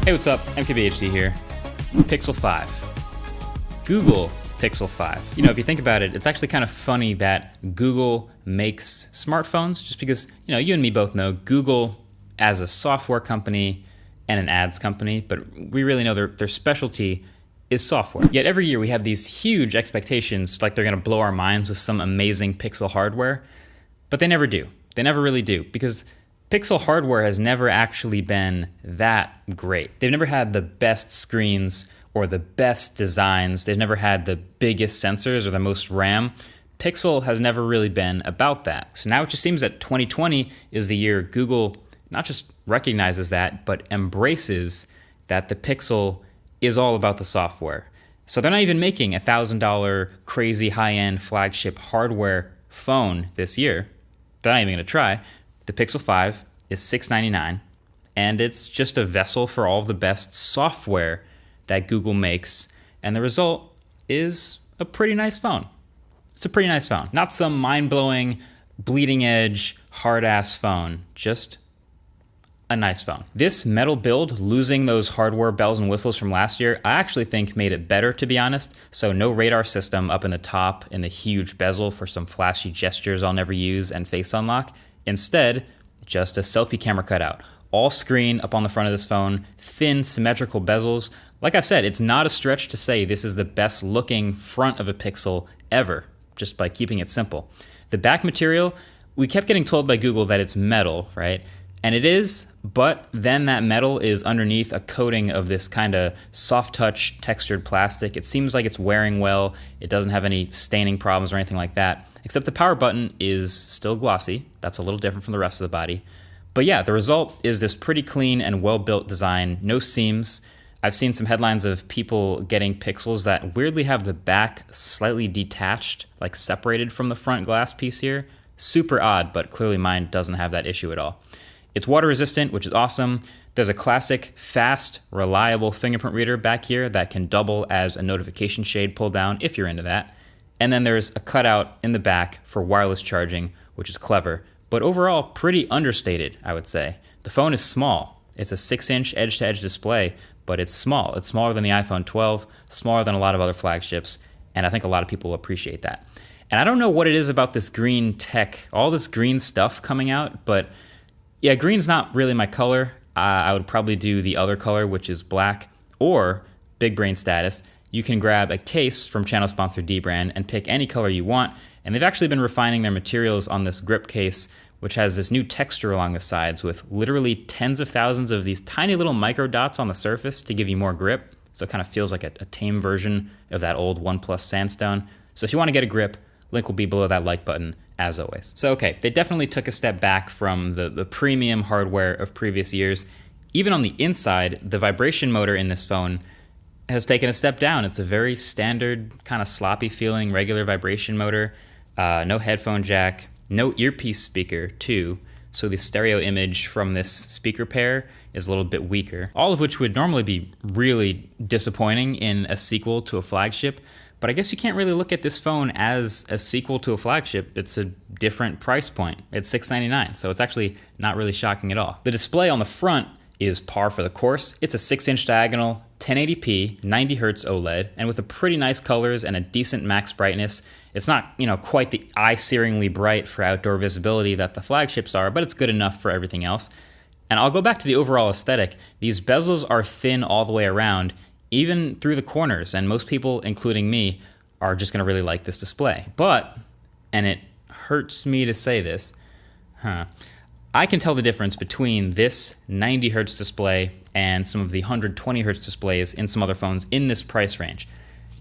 Hey, what's up? MKBHD here. Pixel 5. Google Pixel 5. You know, if you think about it, it's actually kind of funny that Google makes smartphones just because, you know, you and me both know Google as a software company and an ads company, but we really know their specialty is software. Yet every year we have these huge expectations like they're gonna blow our minds with some amazing Pixel hardware, but they never do. They never really do, because Pixel hardware has never actually been that great. They've never had the best screens or the best designs. They've never had the biggest sensors or the most RAM. Pixel has never really been about that. So now it just seems that 2020 is the year Google not just recognizes that, but embraces that the Pixel is all about the software. So they're not even making a $1,000 crazy high-end flagship hardware phone this year. They're not even gonna try. The Pixel 5 is $699, and it's just a vessel for all of the best software that Google makes, and the result is a pretty nice phone. It's a pretty nice phone. Not some mind-blowing, bleeding-edge, hard-ass phone, just a nice phone. This metal build, losing those hardware bells and whistles from last year, I actually think made it better, to be honest. So no radar system up in the top and the huge bezel for some flashy gestures I'll never use and face unlock. Instead, just a selfie camera cutout. All screen up on the front of this phone, thin symmetrical bezels. Like I said, it's not a stretch to say this is the best looking front of a Pixel ever, just by keeping it simple. The back material, we kept getting told by Google that it's metal, right? And it is, but then that metal is underneath a coating of this kind of soft touch textured plastic. It seems like it's wearing well. It doesn't have any staining problems or anything like that, except the power button is still glossy. That's a little different from the rest of the body. But yeah, the result is this pretty clean and well-built design, no seams. I've seen some headlines of people getting Pixels that weirdly have the back slightly detached, like separated from the front glass piece here. Super odd, but clearly mine doesn't have that issue at all. It's water resistant, which is awesome. There's a classic, fast, reliable fingerprint reader back here that can double as a notification shade pull down if you're into that. And then there's a cutout in the back for wireless charging, which is clever, but overall pretty understated, I would say. The phone is small. It's a 6-inch edge-to-edge display, but it's small. It's smaller than the iPhone 12, smaller than a lot of other flagships, and I think a lot of people appreciate that. And I don't know what it is about this green tech, all this green stuff coming out, but yeah, green's not really my color. I would probably do the other color, which is black, or big brain status. You can grab a case from channel sponsor Dbrand and pick any color you want, and they've actually been refining their materials on this grip case, which has this new texture along the sides with literally tens of thousands of these tiny little micro dots on the surface to give you more grip. So it kind of feels like a tame version of that old OnePlus Sandstone. So if you want to get a grip, link will be below that like button, as always. So okay, they definitely took a step back from the premium hardware of previous years. Even on the inside, the vibration motor in this phone has taken a step down. It's a very standard, kind of sloppy feeling, regular vibration motor. No headphone jack, no earpiece speaker too. So the stereo image from this speaker pair is a little bit weaker. All of which would normally be really disappointing in a sequel to a flagship. But I guess you can't really look at this phone as a sequel to a flagship. It's a different price point. It's $699, so it's actually not really shocking at all. The display on the front is par for the course. It's a 6-inch diagonal, 1080p, 90 Hz OLED, and with a pretty nice colors and a decent max brightness. It's not, you know, quite the eye-searingly bright for outdoor visibility that the flagships are, but it's good enough for everything else. And I'll go back to the overall aesthetic. These bezels are thin all the way around, even through the corners, and most people, including me, are just gonna really like this display. But, and it hurts me to say this, I can tell the difference between this 90 Hz display and some of the 120 Hz displays in some other phones in this price range.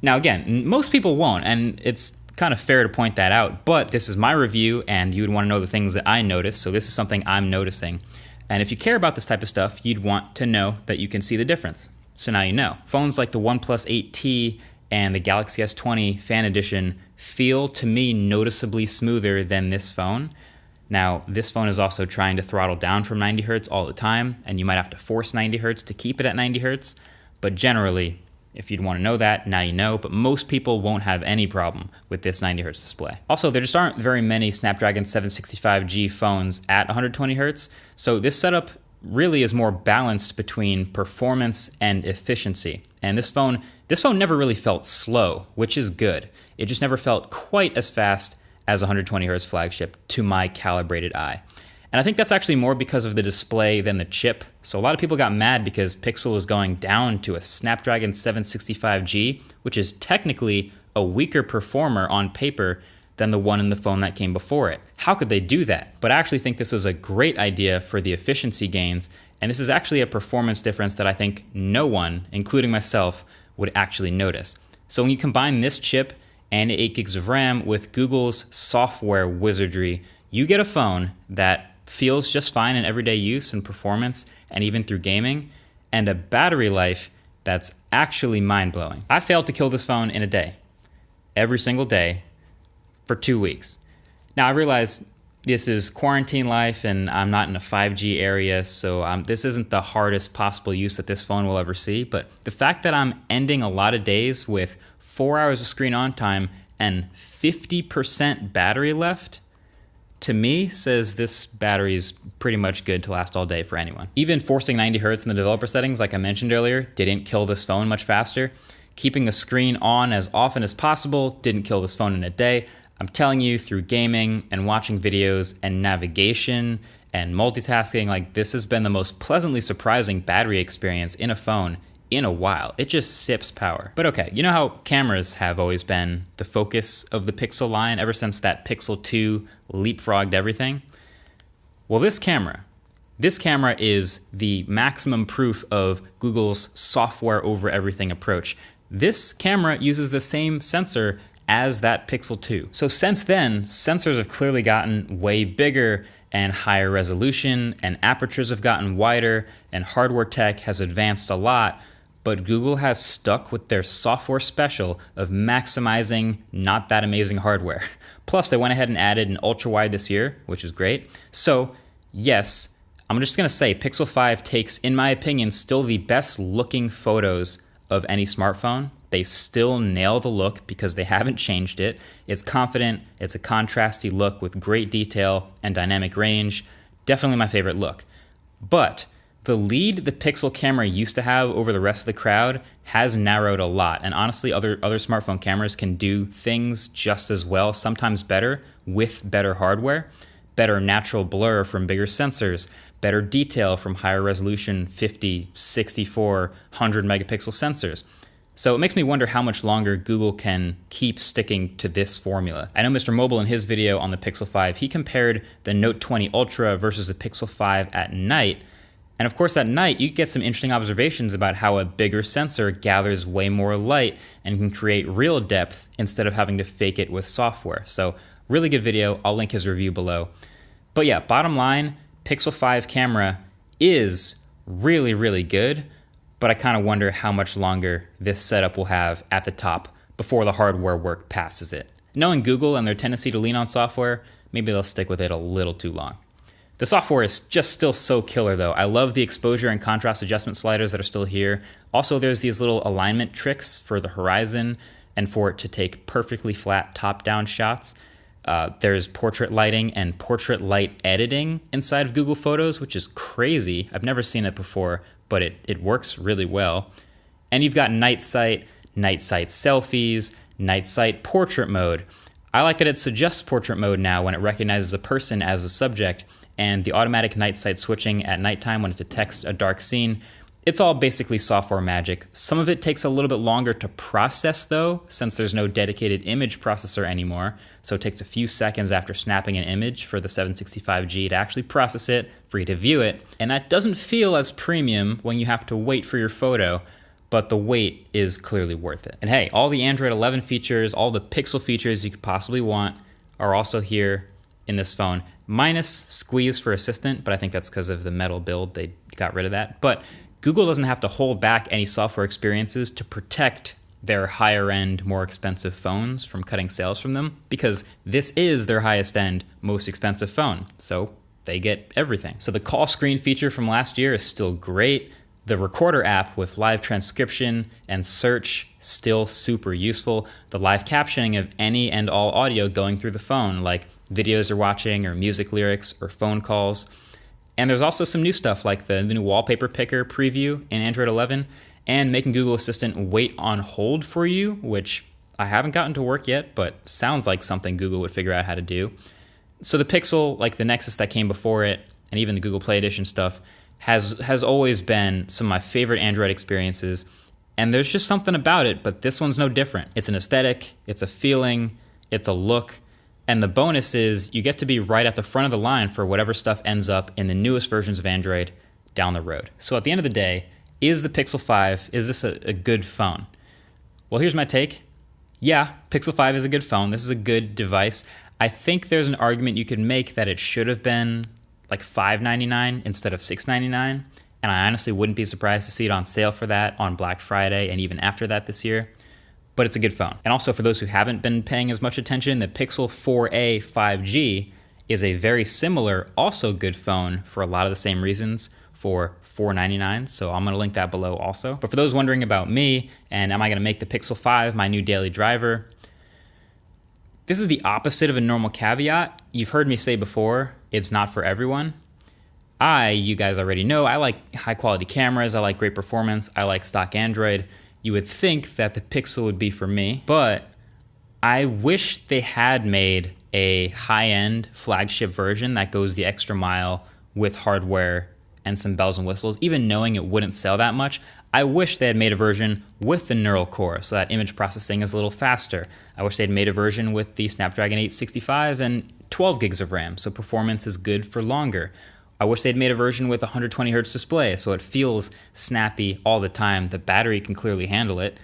Now again, most people won't, and it's kind of fair to point that out, but this is my review and you would want to know the things that I notice, so this is something I'm noticing. And if you care about this type of stuff, you'd want to know that you can see the difference. So now you know. Phones like the OnePlus 8T and the Galaxy S20 Fan Edition feel to me noticeably smoother than this phone. Now, this phone is also trying to throttle down from 90 Hz all the time, and you might have to force 90 Hz to keep it at 90 Hz, but generally, if you'd want to know that, now you know, but most people won't have any problem with this 90 Hz display. Also, there just aren't very many Snapdragon 765G phones at 120 Hz, so this setup really is more balanced between performance and efficiency. And this phone never really felt slow, which is good. It just never felt quite as fast as a 120 hertz flagship to my calibrated eye. And I think that's actually more because of the display than the chip. So a lot of people got mad because Pixel was going down to a Snapdragon 765G, which is technically a weaker performer on paper than the one in the phone that came before it. How could they do that? But I actually think this was a great idea for the efficiency gains, and this is actually a performance difference that I think no one, including myself, would actually notice. So when you combine this chip and 8 gigs of RAM with Google's software wizardry, you get a phone that feels just fine in everyday use and performance and even through gaming, and a battery life that's actually mind-blowing. I failed to kill this phone in a day, every single day, for 2 weeks. Now I realize this is quarantine life and I'm not in a 5G area, so this isn't the hardest possible use that this phone will ever see, but the fact that I'm ending a lot of days with 4 hours of screen on time and 50% battery left, to me, says this battery is pretty much good to last all day for anyone. Even forcing 90 hertz in the developer settings, like I mentioned earlier, didn't kill this phone much faster. Keeping the screen on as often as possible didn't kill this phone in a day. I'm telling you, through gaming and watching videos and navigation and multitasking, like this has been the most pleasantly surprising battery experience in a phone in a while. It just sips power. But okay, you know how cameras have always been the focus of the Pixel line ever since that Pixel 2 leapfrogged everything? Well, this camera is the maximum proof of Google's software over everything approach. This camera uses the same sensor as that Pixel 2. So since then, sensors have clearly gotten way bigger and higher resolution, and apertures have gotten wider, and hardware tech has advanced a lot. But Google has stuck with their software special of maximizing not that amazing hardware. Plus, they went ahead and added an ultra-wide this year, which is great. So, yes, I'm just gonna say Pixel 5 takes, in my opinion, still the best looking photos of any smartphone. They still nail the look because they haven't changed it. It's confident, it's a contrasty look with great detail and dynamic range. Definitely my favorite look. But the lead the Pixel camera used to have over the rest of the crowd has narrowed a lot. And honestly, other smartphone cameras can do things just as well, sometimes better, with better hardware. Better natural blur from bigger sensors, better detail from higher resolution 50, 64, 100 megapixel sensors. So it makes me wonder how much longer Google can keep sticking to this formula. I know Mr. Mobile in his video on the Pixel 5, he compared the Note 20 Ultra versus the Pixel 5 at night. And of course at night, you get some interesting observations about how a bigger sensor gathers way more light and can create real depth instead of having to fake it with software. So really good video, I'll link his review below. But yeah, bottom line, Pixel 5 camera is really, really good, but I kind of wonder how much longer this setup will have at the top before the hardware work passes it. Knowing Google and their tendency to lean on software, maybe they'll stick with it a little too long. The software is just still so killer though. I love the exposure and contrast adjustment sliders that are still here. Also, there's these little alignment tricks for the horizon and for it to take perfectly flat top-down shots. There's portrait lighting and portrait light editing inside of Google Photos, which is crazy. I've never seen it before, but it works really well. And you've got night sight selfies, night sight portrait mode. I like that it suggests portrait mode now when it recognizes a person as a subject, and the automatic night sight switching at nighttime when it detects a dark scene. It's all basically software magic. Some of it takes a little bit longer to process though, since there's no dedicated image processor anymore. So it takes a few seconds after snapping an image for the 765G to actually process it, for you to view it. And that doesn't feel as premium when you have to wait for your photo, but the wait is clearly worth it. And hey, all the Android 11 features, all the Pixel features you could possibly want are also here in this phone, minus Squeeze for Assistant, but I think that's because of the metal build, they got rid of that. But Google doesn't have to hold back any software experiences to protect their higher end, more expensive phones from cutting sales from them, because this is their highest end, most expensive phone. So they get everything. So the call screen feature from last year is still great. The Recorder app with live transcription and search, still super useful. The live captioning of any and all audio going through the phone, like videos you're watching or music lyrics or phone calls. And there's also some new stuff like the new wallpaper picker preview in Android 11 and making Google Assistant wait on hold for you, which I haven't gotten to work yet, but sounds like something Google would figure out how to do. So the Pixel, like the Nexus that came before it, and even the Google Play Edition stuff, has always been some of my favorite Android experiences. And there's just something about it, but this one's no different. It's an aesthetic, it's a feeling, it's a look. And the bonus is you get to be right at the front of the line for whatever stuff ends up in the newest versions of Android down the road. So at the end of the day, is the Pixel 5, is this a good phone? Well, here's my take. Yeah, Pixel 5 is a good phone. This is a good device. I think there's an argument you could make that it should have been like $599 instead of $699. And I honestly wouldn't be surprised to see it on sale for that on Black Friday and even after that this year. But it's a good phone. And also for those who haven't been paying as much attention, the Pixel 4a 5G is a very similar, also good phone for a lot of the same reasons for $499. So I'm gonna link that below also. But for those wondering about me, and am I gonna make the Pixel 5 my new daily driver? This is the opposite of a normal caveat. You've heard me say before, it's not for everyone. You guys already know, I like high quality cameras, I like great performance, I like stock Android. You would think that the Pixel would be for me, but I wish they had made a high-end flagship version that goes the extra mile with hardware and some bells and whistles, even knowing it wouldn't sell that much. I wish they had made a version with the neural core so that image processing is a little faster. I wish they'd made a version with the Snapdragon 865 and 12 gigs of RAM, so performance is good for longer. I wish they'd made a version with 120 Hz display so it feels snappy all the time. The battery can clearly handle it.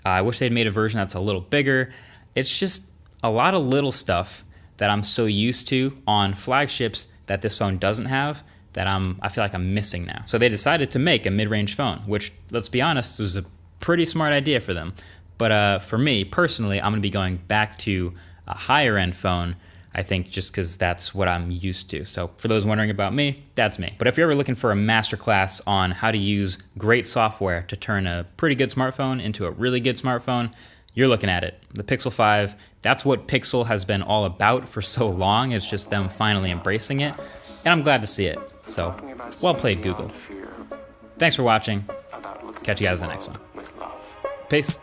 I wish they'd made a version that's a little bigger. It's just a lot of little stuff that I'm so used to on flagships that this phone doesn't have that I feel like I'm missing now. So they decided to make a mid-range phone, which, let's be honest, was a pretty smart idea for them. But for me, personally, I'm gonna be going back to a higher end phone, I think, just because that's what I'm used to. So for those wondering about me, that's me. But if you're ever looking for a masterclass on how to use great software to turn a pretty good smartphone into a really good smartphone, you're looking at it. The Pixel 5, that's what Pixel has been all about for so long. It's just them finally embracing it. And I'm glad to see it. So, well played, Google. Thanks for watching. Catch you guys in the next one. Peace.